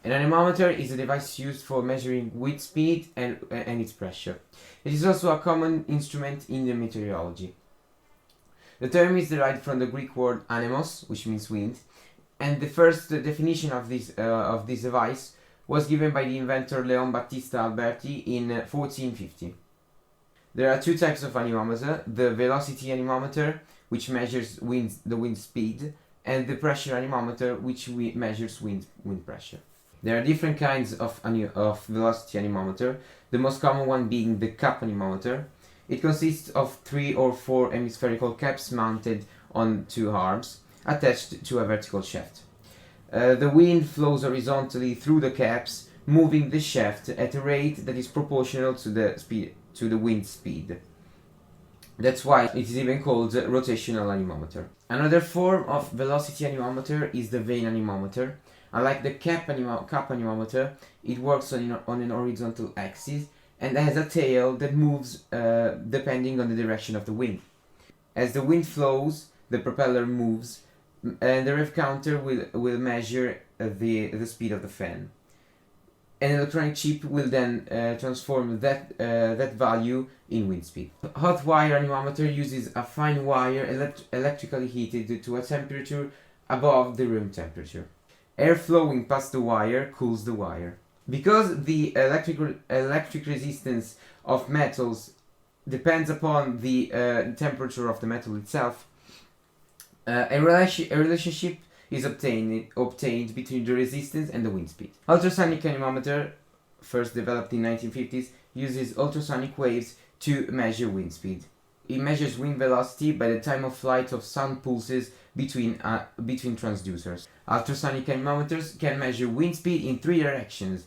An anemometer is a device used for measuring wind speed and its pressure. It is also a common instrument in the meteorology. The term is derived from the Greek word anemos, which means wind, and the first definition of this device was given by the inventor Leon Battista Alberti in 1450. There are two types of anemometer: the velocity anemometer, which measures the wind speed, and the pressure anemometer, which measures wind pressure. There are different kinds of velocity anemometer, the most common one being the cap anemometer. It consists of 3 or 4 hemispherical caps mounted on two arms, attached to a vertical shaft. The wind flows horizontally through the caps, moving the shaft at a rate that is proportional to the wind speed. That's why it is even called rotational anemometer. Another form of velocity anemometer is the vane anemometer. Unlike the cap anemometer, it works on an horizontal axis and has a tail that moves depending on the direction of the wind. As the wind flows, the propeller moves, and the rev counter will measure the speed of the fan. An electronic chip will then transform that value in wind speed. Hot wire anemometer uses a fine wire electrically heated to a temperature above the room temperature. Air flowing past the wire cools the wire. Because the electric resistance of metals depends upon the temperature of the metal itself, a relationship is obtained between the resistance and the wind speed. Ultrasonic anemometer, first developed in 1950s, uses ultrasonic waves to measure wind speed. It measures wind velocity by the time of flight of sound pulses between transducers. Ultrasonic anemometers can measure wind speed in 3 directions.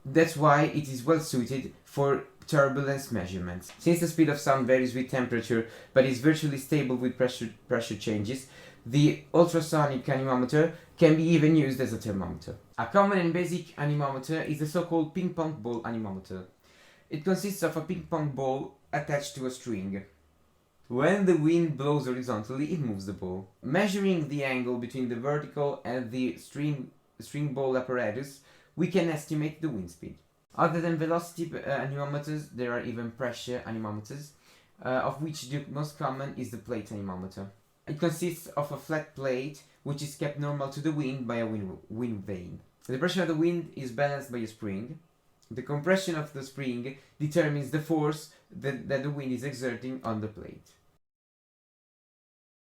That's why it is well suited for turbulence measurements. Since the speed of sound varies with temperature but is virtually stable with pressure changes, the ultrasonic anemometer can be even used as a thermometer. A common and basic anemometer is the so-called ping pong ball anemometer. It consists of a ping pong ball attached to a string. When the wind blows horizontally, it moves the ball. Measuring the angle between the vertical and the string ball apparatus, we can estimate the wind speed. Other than velocity anemometers, there are even pressure anemometers, of which the most common is the plate anemometer. It consists of a flat plate which is kept normal to the wind by a wind vane. The pressure of the wind is balanced by a spring. The compression of the spring determines the force that the wind is exerting on the plate.